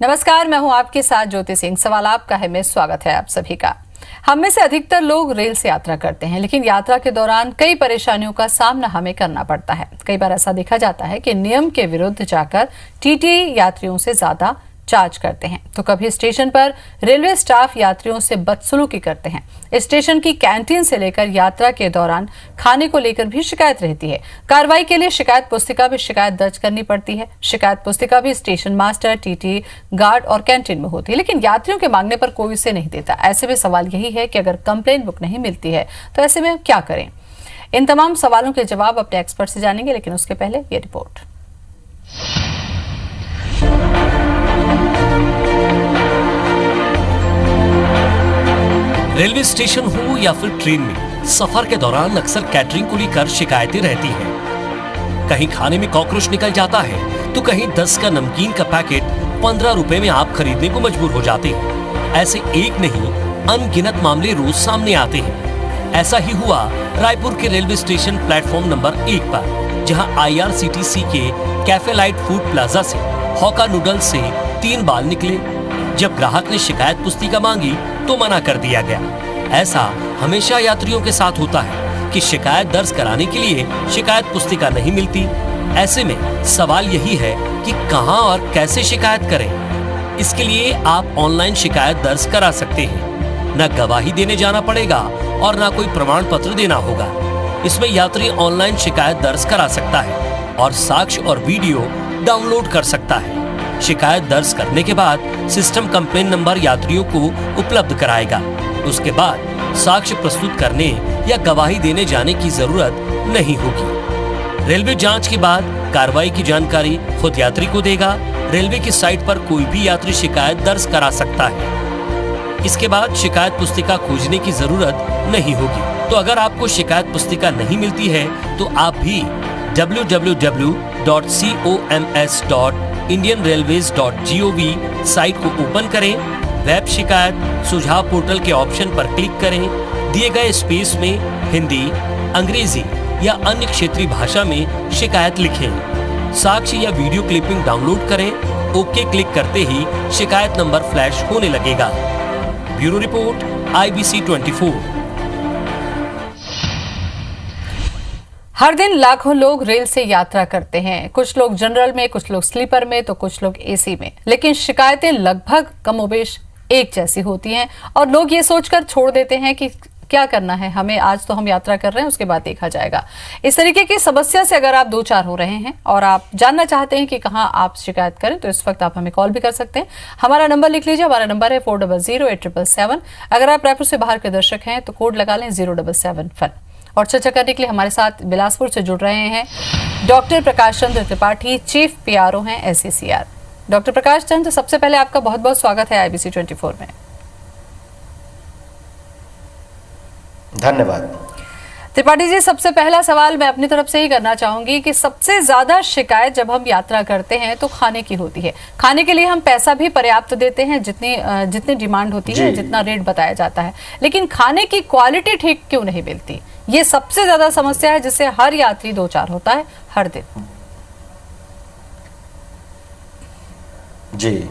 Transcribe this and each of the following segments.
नमस्कार, मैं हूं आपके साथ ज्योति सिंह। सवाल आपका है, मैं स्वागत है आप सभी का। हम में से अधिकतर लोग रेल से यात्रा करते हैं, लेकिन यात्रा के दौरान कई परेशानियों का सामना हमें करना पड़ता है। कई बार ऐसा देखा जाता है कि नियम के विरुद्ध जाकर टीटी यात्रियों से ज्यादा चार्ज करते हैं, तो कभी स्टेशन पर रेलवे स्टाफ यात्रियों से बदसलूकी करते हैं। स्टेशन की कैंटीन से लेकर यात्रा के दौरान खाने को लेकर भी शिकायत रहती है। कार्रवाई के लिए शिकायत पुस्तिका भी शिकायत दर्ज करनी पड़ती है। शिकायत पुस्तिका भी स्टेशन मास्टर, टीटी, गार्ड और कैंटीन में होती है, लेकिन यात्रियों के मांगने पर कोई उसे नहीं देता। ऐसे में सवाल यही है कि अगर कंप्लेन बुक नहीं मिलती है तो ऐसे में हम क्या करें? इन तमाम सवालों के जवाब अपने एक्सपर्ट से जानेंगे, लेकिन उसके पहले ये रिपोर्ट। रेलवे स्टेशन हो या फिर ट्रेन में, सफर के दौरान अक्सर कैटरिंग को लेकर शिकायतें रहती हैं। कहीं खाने में कॉकरोच निकल जाता है तो कहीं 10 का नमकीन का पैकेट 15 रुपए में आप खरीदने को मजबूर हो जाते हैं। ऐसे एक नहीं अनगिनत मामले रोज सामने आते हैं। ऐसा ही हुआ रायपुर के रेलवे स्टेशन प्लेटफॉर्म नंबर 1 पर, जहां IRCTC के कैफे लाइट फूड प्लाजा से हॉका नूडल्स से 3 बाल निकले। जब ग्राहक ने शिकायत पुस्तिका मांगी तो मना कर दिया गया। ऐसा हमेशा यात्रियों के साथ होता है कि शिकायत दर्ज कराने के लिए शिकायत पुस्तिका नहीं मिलती। ऐसे में सवाल यही है कि कहां और कैसे शिकायत करें। इसके लिए आप ऑनलाइन शिकायत दर्ज करा सकते हैं। न गवाही देने जाना पड़ेगा और न कोई प्रमाण पत्र देना होगा। इसमें यात्री ऑनलाइन शिकायत दर्ज करा सकता है और साक्ष्य और वीडियो डाउनलोड कर सकता है। शिकायत दर्ज करने के बाद सिस्टम कंप्लेन नंबर यात्रियों को उपलब्ध कराएगा। उसके बाद साक्ष्य प्रस्तुत करने या गवाही देने जाने की जरूरत नहीं होगी। रेलवे जांच के बाद कार्रवाई की जानकारी खुद यात्री को देगा। रेलवे की साइट पर कोई भी यात्री शिकायत दर्ज करा सकता है। इसके बाद शिकायत पुस्तिका खोजने की जरूरत नहीं होगी। तो अगर आपको शिकायत पुस्तिका नहीं मिलती है तो आप भी www.coms.indianrailways.gov साइट को ओपन करें, वेब शिकायत सुझाव पोर्टल के ऑप्शन पर क्लिक करें, दिए गए स्पेस में हिंदी, अंग्रेजी या अन्य क्षेत्रीय भाषा में शिकायत लिखें। साक्ष्य या वीडियो क्लिपिंग डाउनलोड करें। ओके क्लिक करते ही शिकायत नंबर फ्लैश होने लगेगा। Bureau report, IBC 24। हर दिन लाखों लोग रेल से यात्रा करते हैं। कुछ लोग जनरल में, कुछ लोग स्लीपर में, तो कुछ लोग AC में। लेकिन शिकायतें लगभग कमोबेश एक जैसी होती हैं और लोग ये सोचकर छोड़ देते हैं कि क्या करना है हमें, आज तो हम यात्रा कर रहे हैं, उसके बाद देखा जाएगा। इस तरीके की समस्या से अगर आप 2-4 हो रहे हैं और आप जानना चाहते हैं कि कहां आप शिकायत करें, तो इस वक्त आप हमें कॉल भी कर सकते हैं। हमारा नंबर लिख लीजिए। हमारा नंबर है 40087777। अगर आप रायपुर से बाहर के दर्शक हैं तो कोड लगा लें 077 और चर्चा करने के लिए हमारे साथ बिलासपुर से जुड़ रहे हैं doctor Prakash Chandra Tripathi, chief PRO हैं SACR। डॉक्टर प्रकाश चंद्र, सबसे पहले आपका बहुत बहुत स्वागत है IBC 24 में। धन्यवाद। त्रिपाठी जी, सबसे पहला सवाल मैं अपनी तरफ से ही करना चाहूंगी कि सबसे ज्यादा शिकायत जब हम यात्रा करते हैं तो खाने की होती है। खाने के लिए हम पैसा भी पर्याप्त देते हैं, जितनी डिमांड होती है, जितना रेट बताया जाता है, लेकिन खाने की क्वालिटी ठीक क्यों नहीं मिलती? ये सबसे ज्यादा समस्या है जिससे हर यात्री 2-4 होता है हर दिन। जी,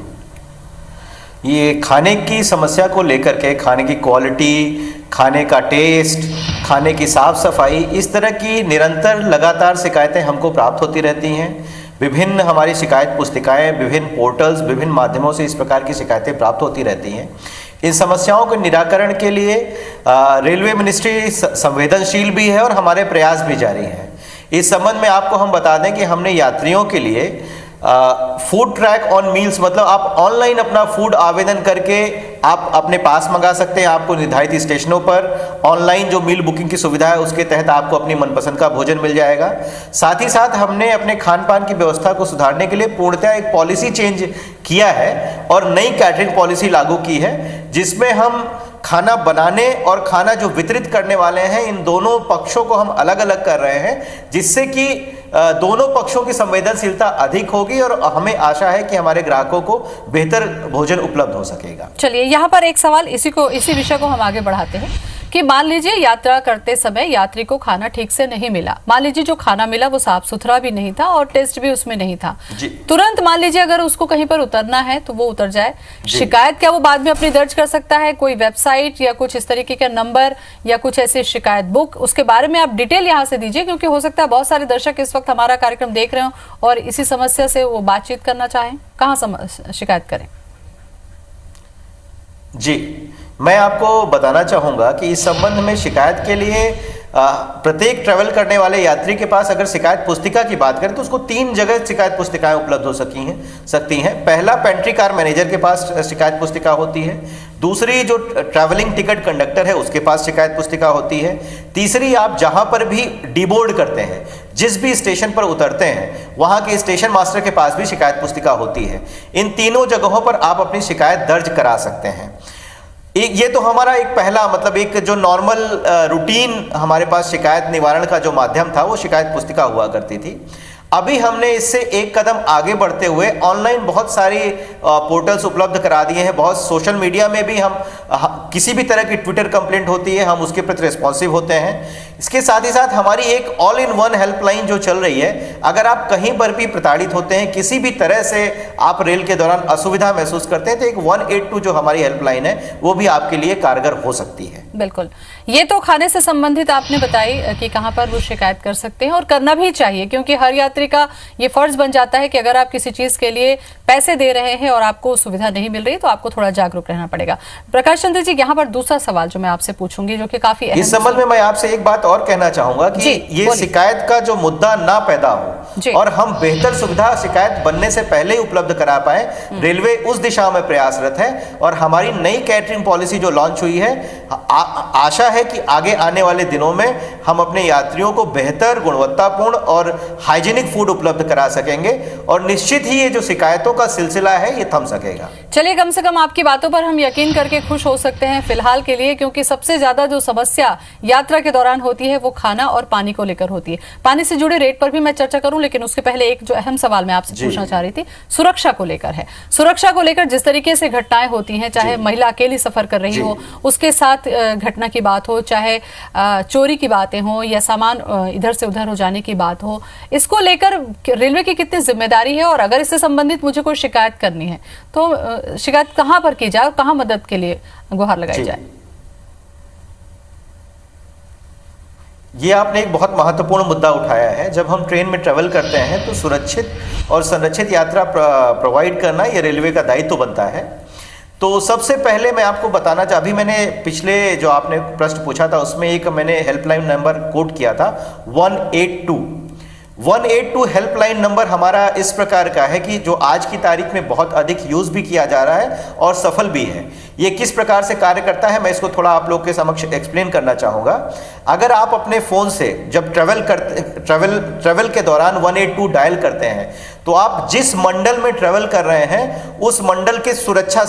ये खाने की समस्या को लेकर के, खाने की क्वालिटी, खाने का टेस्ट, खाने की साफ सफाई, इस तरह की निरंतर लगातार शिकायतें हमको प्राप्त होती रहती हैं। विभिन्न हमारी शिकायत पुस्तिकाएं, विभिन्न पोर्टल्स, विभिन्न माध्यमों से इस प्रकार की शिकायतें प्राप्त होती रहती हैं। इन समस्याओं के निराकरण के लिए रेलवे मिनिस्ट्री संवेदनशील भी है और हमारे प्रयास भी जारी हैं। इस संबंध में आपको हम बता दें कि हमने यात्रियों के लिए फूड ट्रैक ऑन मील्स, मतलब आप ऑनलाइन अपना फूड आवेदन करके आप अपने पास मंगा सकते हैं। आपको निर्धारित स्टेशनों पर ऑनलाइन जो मील बुकिंग की सुविधा है उसके तहत आपको अपनी मनपसंद का भोजन मिल जाएगा। साथ ही साथ हमने अपने खान पान की व्यवस्था को सुधारने के लिए पूर्णतः एक पॉलिसी चेंज किया है और नई कैटरिंग पॉलिसी लागू की है, जिसमें हम खाना बनाने और खाना जो वितरित करने वाले हैं, इन दोनों पक्षों को हम अलग अलग कर रहे हैं, जिससे कि दोनों पक्षों की संवेदनशीलता अधिक होगी और हमें आशा है कि हमारे ग्राहकों को बेहतर भोजन उपलब्ध हो सकेगा। चलिए, यहाँ पर एक सवाल इसी विषय को हम आगे बढ़ाते हैं कि मान लीजिए यात्रा करते समय यात्री को खाना ठीक से नहीं मिला, मान लीजिए जो खाना मिला वो साफ सुथरा भी नहीं था और टेस्ट भी उसमें नहीं था, तुरंत मान लीजिए अगर उसको कहीं पर उतरना है तो वो उतर जाए, शिकायत क्या वो बाद में अपनी दर्ज कर सकता है? कोई वेबसाइट या कुछ इस तरीके का नंबर या कुछ ऐसी शिकायत बुक, उसके बारे में आप डिटेल यहाँ से दीजिए, क्योंकि हो सकता है बहुत सारे दर्शक इस वक्त हमारा कार्यक्रम देख रहे हो और इसी समस्या से वो बातचीत करना चाहें। कहाँ शिकायत करें? जी, मैं आपको बताना चाहूँगा कि इस संबंध में शिकायत के लिए प्रत्येक ट्रैवल करने वाले यात्री के पास अगर शिकायत पुस्तिका की बात करें तो उसको 3 जगह शिकायत पुस्तिकाएं उपलब्ध हो सकती हैं। पहला, पेंट्री कार मैनेजर के पास शिकायत पुस्तिका होती है। दूसरी, जो ट्रैवलिंग टिकट कंडक्टर है उसके पास शिकायत पुस्तिका होती है। तीसरी, आप जहां पर भी डीबोर्ड करते हैं, जिस भी स्टेशन पर उतरते हैं, वहां के स्टेशन मास्टर के पास भी शिकायत पुस्तिका होती है। इन तीनों जगहों पर आप अपनी शिकायत दर्ज करा सकते हैं। ये तो हमारा एक पहला, मतलब एक जो नॉर्मल रूटीन हमारे पास शिकायत निवारण का जो माध्यम था वो शिकायत पुस्तिका हुआ करती थी। अभी हमने इससे एक कदम आगे बढ़ते हुए ऑनलाइन बहुत सारी पोर्टल्स उपलब्ध करा दिए हैं। बहुत सोशल मीडिया में भी हम किसी भी तरह की ट्विटर कंप्लेंट होती है, हम उसके प्रति रिस्पॉन्सिव होते हैं। इसके साथ ही साथ हमारी एक ऑल इन वन हेल्पलाइन जो चल रही है, अगर आप कहीं पर भी प्रताड़ित होते हैं, किसी भी तरह से आप रेल के दौरान असुविधा महसूस करते हैं, तो एक 182 जो हमारी हेल्पलाइन है वो भी आपके लिए कारगर हो सकती है। बिल्कुल, ये तो खाने से संबंधित आपने बताई कि कहां पर वो शिकायत कर सकते हैं और करना भी चाहिए, क्योंकि हर यात्री का ये फर्ज बन जाता है कि अगर आप किसी चीज के लिए पैसे दे रहे हैं और आपको सुविधा नहीं मिल रही तो आपको थोड़ा जागरूक रहना पड़ेगा। प्रकाश चंद्र जी, यहाँ पर दूसरा सवाल जो मैं आपसे पूछूंगी, जो कि काफी अहम, इस संबंध में मैं आपसे एक बात और कहना चाहूंगा कि ये शिकायत का जो मुद्दा ना पैदा हो और हम बेहतर सुविधा शिकायत बनने से पहले ही उपलब्ध करा पाए, रेलवे उस दिशा में प्रयासरत है। और हमारी नई कैटरिंग पॉलिसी जो लॉन्च हुई है, आशा है कि आगे आने वाले दिनों में हम अपने यात्रियों को बेहतर, गुणवत्तापूर्ण और हाइजीनिक फूड उपलब्ध करा सकेंगे और निश्चित ही ये जो शिकायतों का सिलसिला है ये थम सकेगा। चलिए, कम से कम आपकी बातों पर हम यकीन करके खुश हो सकते हैं फिलहाल के लिए, क्योंकि सबसे ज्यादा जो समस्या यात्रा के दौरान होती है वो खाना और पानी को लेकर होती है। पानी से जुड़े रेट पर भी मैं चर्चा करूं, लेकिन उसके पहले एक जो अहम सवाल मैं आपसे पूछना चाह रही थी, सुरक्षा को लेकर है। सुरक्षा को लेकर जिस तरीके से घटनाएं होती हैं, चाहे महिला अकेली सफर कर रही हो, उसके साथ घटना की बात हो, चाहे चोरी की बातें हो या सामान इधर से उधर हो जाने की बात हो, इसको लेकर रेलवे की कितनी जिम्मेदारी है? और अगर इससे संबंधित मुझे कोई शिकायत करनी है तो शिकायत कहां पर की जाए, कहां मदद के लिए गुहार लगाई जाए? ये आपने एक बहुत महत्वपूर्ण मुद्दा उठाया है। जब हम ट्रेन में ट्रेवल करते हैं तो सुरक्षित और संरक्षित यात्रा प्रोवाइड करना ये रेलवे का दायित्व बनता है। तो सबसे पहले मैं आपको बताना अभी मैंने पिछले जो आपने प्रश्न पूछा था उसमें एक मैंने हेल्पलाइन नंबर कोट किया था, 182 हेल्पलाइन नंबर हमारा इस प्रकार का है कि जो आज की तारीख में बहुत अधिक यूज भी किया जा रहा है और सफल भी है। ये किस प्रकार से कार्य करता है मैं इसको थोड़ा आप लोग के समक्ष एक्सप्लेन करना चाहूँगा। अगर आप अपने फ़ोन से जब ट्रेवल के दौरान 182 डायल करते हैं तो आप जिस मंडल में ट्रेवल कर रहे हैं उस मंडल के सुरक्षा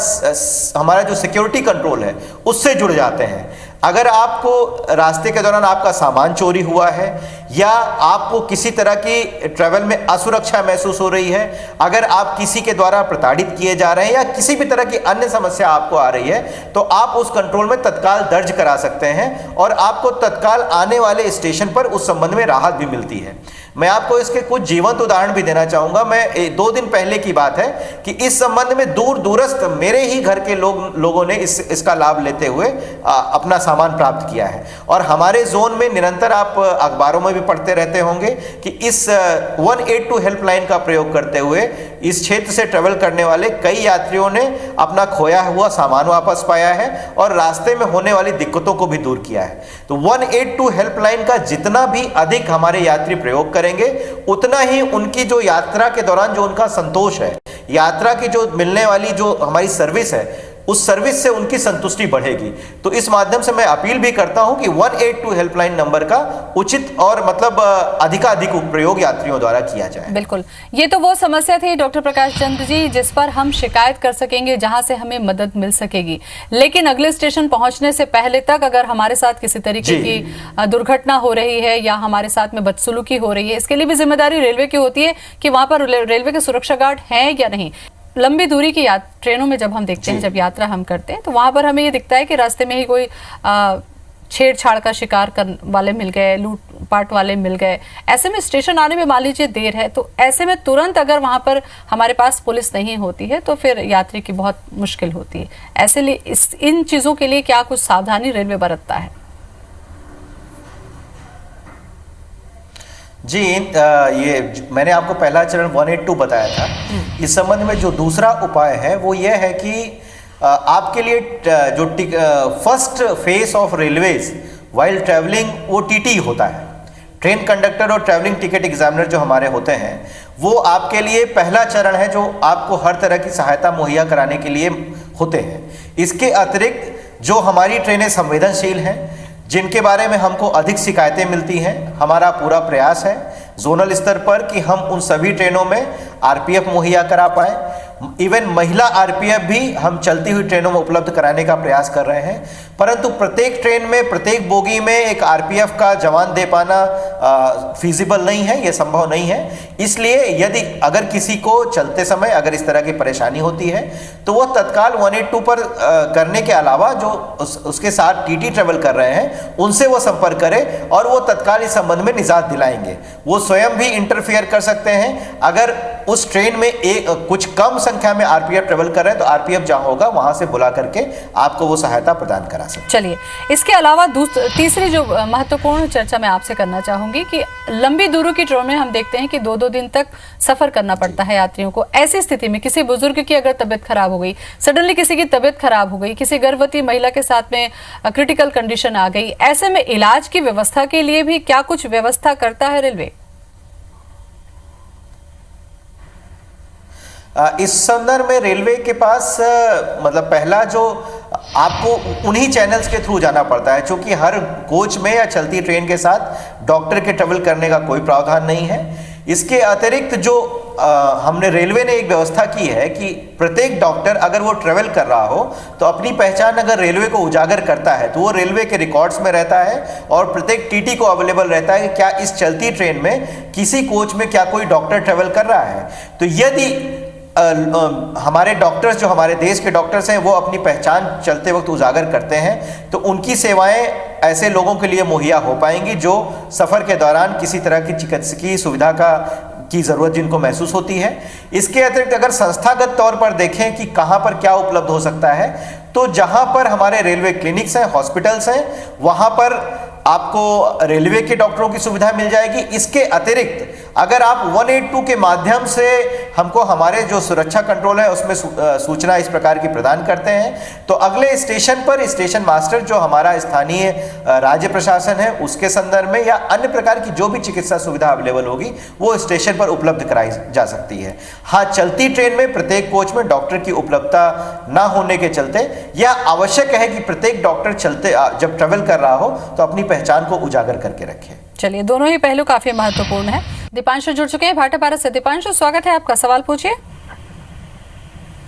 हमारा जो सिक्योरिटी कंट्रोल है उससे जुड़ जाते हैं। अगर आपको रास्ते के दौरान आपका सामान चोरी हुआ है या आपको किसी तरह की ट्रैवल में असुरक्षा महसूस हो रही है, अगर आप किसी के द्वारा प्रताड़ित किए जा रहे हैं या किसी भी तरह की अन्य समस्या आपको आ रही है तो आप उस कंट्रोल में तत्काल दर्ज करा सकते हैं और आपको तत्काल आने वाले स्टेशन पर उस संबंध में राहत भी मिलती है। मैं आपको इसके कुछ जीवंत उदाहरण भी देना चाहूँगा। मैं 2 दिन पहले की बात है कि इस संबंध में दूर दूरस्थ मेरे ही घर के लोगों ने इसका लाभ लेते हुए अपना सामान प्राप्त किया है। और हमारे जोन में निरंतर आप अखबारों में भी पढ़ते रहते होंगे कि इस 182 हेल्पलाइन का प्रयोग करते हुए इस क्षेत्र से ट्रेवल करने वाले कई यात्रियों ने अपना खोया हुआ सामान वापस पाया है और रास्ते में होने वाली दिक्कतों को भी दूर किया है। तो 182 हेल्पलाइन का जितना भी अधिक हमारे यात्री प्रयोग करेंगे उतना ही उनकी जो यात्रा के दौरान जो उनका संतोष है, यात्रा की जो मिलने वाली जो हमारी सर्विस है उस सर्विस से उनकी संतुष्टि बढ़ेगी। तो इस माध्यम से मैं अपील भी करता हूं कि 182 हेल्पलाइन नंबर का उचित और मतलब अधिकाधिक प्रयोग यात्रियों द्वारा किया जाए। बिल्कुल, ये तो वो समस्या थी डॉक्टर प्रकाश चंद्र जी जिस पर हम शिकायत कर सकेंगे, जहां से हमें मदद मिल सकेगी। लेकिन अगले स्टेशन पहुंचने से पहले तक अगर हमारे साथ किसी तरीके की दुर्घटना हो रही है या हमारे साथ में बदसलूकी हो रही है, इसके लिए भी जिम्मेदारी रेलवे की होती है कि वहां पर रेलवे के सुरक्षा गार्ड हैं या नहीं। लंबी दूरी की ट्रेनों में जब हम देखते हैं, जब यात्रा हम करते हैं तो वहां पर हमें ये दिखता है कि रास्ते में ही कोई छेड़छाड़ का शिकार कर वाले मिल गए, लूटपाट वाले मिल गए, ऐसे में स्टेशन आने में मान लीजिए देर है, तो ऐसे में तुरंत अगर वहां पर हमारे पास पुलिस नहीं होती है तो फिर यात्री की बहुत मुश्किल होती है। ऐसे लिए इन चीजों के लिए क्या कुछ सावधानी रेलवे बरतता है? जी, ये मैंने आपको पहला चरण 182 बताया था। इस संबंध में जो दूसरा उपाय है वो ये है कि आपके लिए जो first face of railways while travelling वो टीटी होता है। ट्रेन कंडक्टर और ट्रैवलिंग टिकट एग्जामिनर जो हमारे होते हैं वो आपके लिए पहला चरण है जो आपको हर तरह की सहायता मुहैया कराने के लिए होते हैं। इसके अतिरिक्त जो हमारी ट्रेनें संवेदनशील हैं, जिनके बारे में हमको अधिक शिकायतें मिलती हैं, हमारा पूरा प्रयास है जोनल स्तर पर कि हम उन सभी ट्रेनों में आरपीएफ मुहैया करा पाए। इवन महिला आरपीएफ भी हम चलती हुई ट्रेनों में उपलब्ध कराने का प्रयास कर रहे हैं, परंतु प्रत्येक ट्रेन में प्रत्येक बोगी में एक आरपीएफ का जवान दे पाना फीजिबल नहीं है, यह संभव नहीं है। इसलिए यदि अगर किसी को चलते समय अगर इस तरह की परेशानी होती है तो वह तत्काल 182 पर करने के अलावा जो उसके साथ टीटी ट्रेवल कर रहे हैं उनसे वो संपर्क करे और वो तत्काल इस संबंध में निजात दिलाएंगे। वो स्वयं भी इंटरफेयर कर सकते हैं। अगर उस ट्रेन में कुछ कम संख्या में आरपीएफ ट्रेवल कर रहे हैं तो आरपीएफ जहां होगा वहां से बुला करके आपको वो सहायता प्रदान करा सकते हैं। चलिए, इसके अलावा तीसरी जो महत्वपूर्ण चर्चा मैं आपसे करना चाहूंगी कि लंबी दूरी की ट्रेन में हम देखते हैं कि 2-2 दिन तक सफर करना पड़ता है यात्रियों को। ऐसी स्थिति में किसी बुजुर्ग की अगर तबियत खराब हो गई, सडनली किसी की तबियत खराब हो गई, किसी गर्भवती महिला के साथ में क्रिटिकल कंडीशन आ गई, ऐसे में इलाज की व्यवस्था के लिए भी क्या कुछ व्यवस्था करता है रेलवे? इस संदर्भ में रेलवे के पास मतलब पहला जो आपको उन्हीं चैनल्स के थ्रू जाना पड़ता है, क्योंकि हर कोच में या चलती ट्रेन के साथ डॉक्टर के ट्रेवल करने का कोई प्रावधान नहीं है। इसके अतिरिक्त जो हमने रेलवे ने एक व्यवस्था की है कि प्रत्येक डॉक्टर अगर वो ट्रेवल कर रहा हो तो अपनी पहचान अगर रेलवे को उजागर करता है तो वो रेलवे के रिकॉर्ड्स में रहता है और प्रत्येक टीटी को अवेलेबल रहता है कि क्या इस चलती ट्रेन में किसी कोच में क्या कोई डॉक्टर ट्रेवल कर रहा है। तो यदि हमारे डॉक्टर्स जो हमारे देश के डॉक्टर्स हैं वो अपनी पहचान चलते वक्त उजागर करते हैं तो उनकी सेवाएं ऐसे लोगों के लिए मुहैया हो पाएंगी जो सफ़र के दौरान किसी तरह की चिकित्सकीय सुविधा की ज़रूरत जिनको महसूस होती है। इसके अतिरिक्त अगर संस्थागत तौर पर देखें कि कहाँ पर क्या उपलब्ध हो सकता है तो जहाँ पर हमारे रेलवे क्लिनिक्स हैं, हॉस्पिटल्स हैं, वहाँ पर आपको रेलवे के डॉक्टरों की सुविधा मिल जाएगी। इसके अतिरिक्त अगर आप 182 के माध्यम से हमको हमारे जो सुरक्षा कंट्रोल है उसमें सूचना इस प्रकार की प्रदान करते हैं तो अगले स्टेशन पर स्टेशन मास्टर जो हमारा स्थानीय राज्य प्रशासन है उसके संदर्भ में या अन्य प्रकार की जो भी चिकित्सा सुविधा अवेलेबल होगी वो स्टेशन पर उपलब्ध कराई जा सकती है। हाँ, चलती ट्रेन में प्रत्येक कोच में डॉक्टर की उपलब्धता न होने के चलते यह आवश्यक है कि प्रत्येक डॉक्टर चलते जब ट्रेवल कर रहा हो तो अपनी पहचान को उजागर करके रखे। चलिए, दोनों ही पहलू काफी महत्वपूर्ण है। दीपांशु जुड़ चुके हैं भाटापारा से। दीपांशु, स्वागत है आपका, सवाल पूछिए।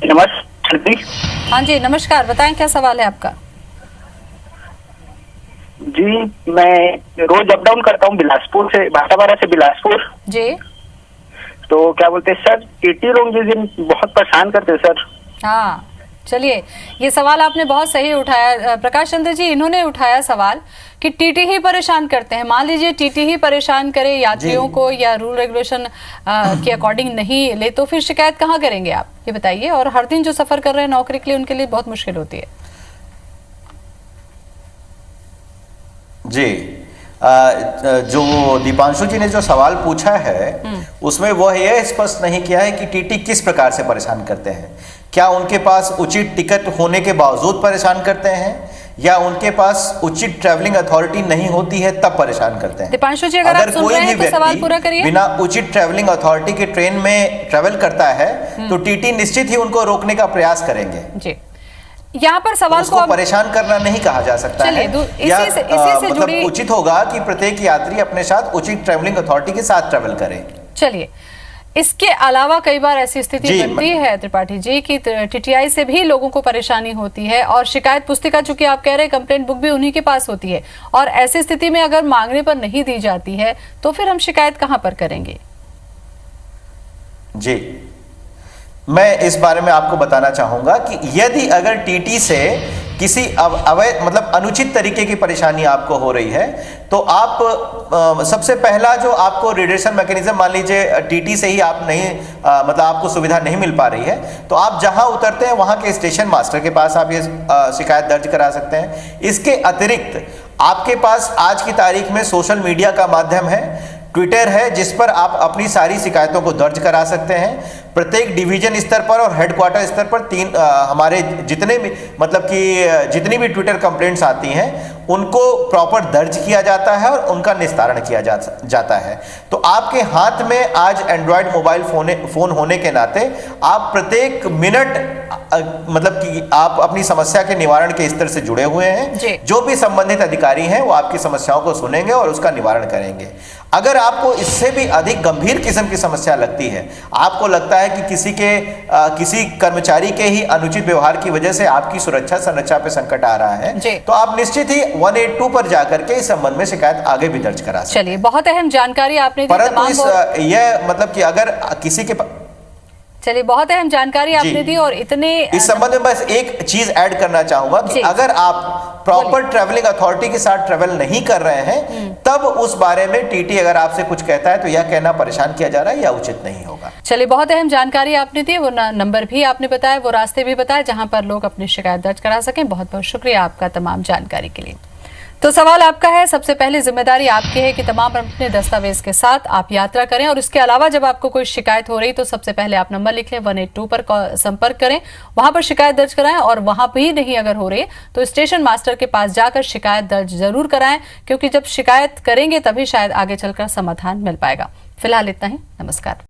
नमस्कार। हाँ जी, नमस्कार, बताएं क्या सवाल है आपका। जी, मैं रोज अप डाउन करता हूँ बिलासपुर से, भाटापारा से बिलासपुर जी। तो क्या बोलते हैं सर, टीटी लोग जिस दिन बहुत परेशान करते हैं सर। हाँ, चलिए, ये सवाल आपने बहुत सही उठाया। प्रकाश चंद्र जी इन्होंने उठाया सवाल कि टीटी ही परेशान करते हैं। मान लीजिए टीटी ही परेशान करे यात्रियों को या रूल रेगुलेशन के अकॉर्डिंग नहीं ले तो फिर शिकायत कहाँ करेंगे आप, ये बताइए। और हर दिन जो सफर कर रहे हैं नौकरी के लिए उनके लिए बहुत मुश्किल होती है। जी, जो दीपांशु जी ने जो सवाल पूछा है उसमें वह यह स्पष्ट नहीं किया है कि टीटी किस प्रकार से परेशान करते हैं। क्या उनके पास उचित टिकट होने के बावजूद परेशान करते हैं या उनके पास उचित ट्रैवलिंग अथॉरिटी नहीं होती है तब परेशान करते हैं। दीपांशु जी, अगर कोई भी व्यक्ति बिना उचित ट्रैवलिंग अथॉरिटी के ट्रेन में ट्रैवल करता है तो टीटी निश्चित ही उनको रोकने का प्रयास करेंगे जी। यहाँ पर सवाल को परेशान करना नहीं कहा जा सकता है। इसी से मतलब उचित होगा कि प्रत्येक यात्री अपने साथ उचित ट्रैवलिंग अथॉरिटी के साथ ट्रैवल करे। चलिए, इसके अलावा कई बार ऐसी स्थिति बनती है त्रिपाठी जी कि टीटीआई से भी लोगों को परेशानी होती है और शिकायत पुस्तिका, चूंकि आप कह रहे हैं कंप्लेंट बुक भी उन्हीं के पास होती है, और ऐसी स्थिति में अगर मांगने पर नहीं दी जाती है तो फिर हम शिकायत कहां पर करेंगे? जी, मैं इस बारे में आपको बताना चाहूंगा कि यदि अगर टीटी से किसी अवैध मतलब अनुचित तरीके की परेशानी आपको हो रही है, तो आप सबसे पहला जो आपको रिडक्शन मैकेनिज्म, मान लीजिए टीटी से ही आप नहीं मतलब आपको सुविधा नहीं मिल पा रही है, तो आप जहां उतरते हैं वहां के स्टेशन मास्टर के पास आप ये शिकायत दर्ज करा सकते हैं। इसके अतिरिक्त आपके पास आज की तारीख में सोशल मीडिया का माध्यम है, ट्विटर है, जिस पर आप अपनी सारी शिकायतों को दर्ज करा सकते हैं। प्रत्येक डिवीजन स्तर पर और हेडक्वार्टर स्तर पर हमारे जितने भी मतलब कि जितनी भी ट्विटर कंप्लेंट्स आती हैं उनको प्रॉपर दर्ज किया जाता है और उनका निस्तारण किया जाता है। तो आपके हाथ में आज एंड्रॉयड मोबाइल फोन होने के नाते आप प्रत्येक मिनट मतलब कि आप अपनी समस्या के निवारण के स्तर से जुड़े हुए हैं। जो भी संबंधित अधिकारी हैं वो आपकी समस्याओं को सुनेंगे और उसका निवारण करेंगे। अगर आपको इससे भी अधिक गंभीर किस्म की समस्या लगती है, आपको लगता है कि किसी कर्मचारी के ही अनुचित व्यवहार की वजह से आपकी सुरक्षा संरचना पे संकट आ रहा है, तो आप निश्चित ही 182 पर जाकर के इस संबंध में शिकायत आगे भी दर्ज करा सकते हैं। चलिए, बहुत अहम जानकारी आपने दी। परंतु यह मतलब कि अगर किसी के चलिए, बहुत अहम जानकारी आपने दी। और इतने इस संबंध में बस एक चीज ऐड करना चाहूंगा कि अगर आप प्रॉपर ट्रैवलिंग अथॉरिटी के साथ ट्रैवल नहीं कर रहे हैं, तब उस बारे में टीटी अगर आपसे कुछ कहता है तो यह कहना परेशान किया जा रहा है या उचित नहीं होगा। चलिए, बहुत अहम जानकारी आपने दी। वो नंबर भी आपने बताया, वो रास्ते भी बताए जहां पर लोग अपनी शिकायत दर्ज करा सकें। बहुत बहुत शुक्रिया आपका तमाम जानकारी के लिए। तो सवाल आपका है, सबसे पहले जिम्मेदारी आपकी है कि तमाम अपने दस्तावेज के साथ आप यात्रा करें। और इसके अलावा जब आपको कोई शिकायत हो रही तो सबसे पहले आप नंबर लिख लें, 182 पर संपर्क करें, वहां पर शिकायत दर्ज कराएं। और वहां भी नहीं अगर हो रही तो स्टेशन मास्टर के पास जाकर शिकायत दर्ज जरूर कराएं, क्योंकि जब शिकायत करेंगे तभी शायद आगे चलकर समाधान मिल पाएगा। फिलहाल इतना ही। नमस्कार।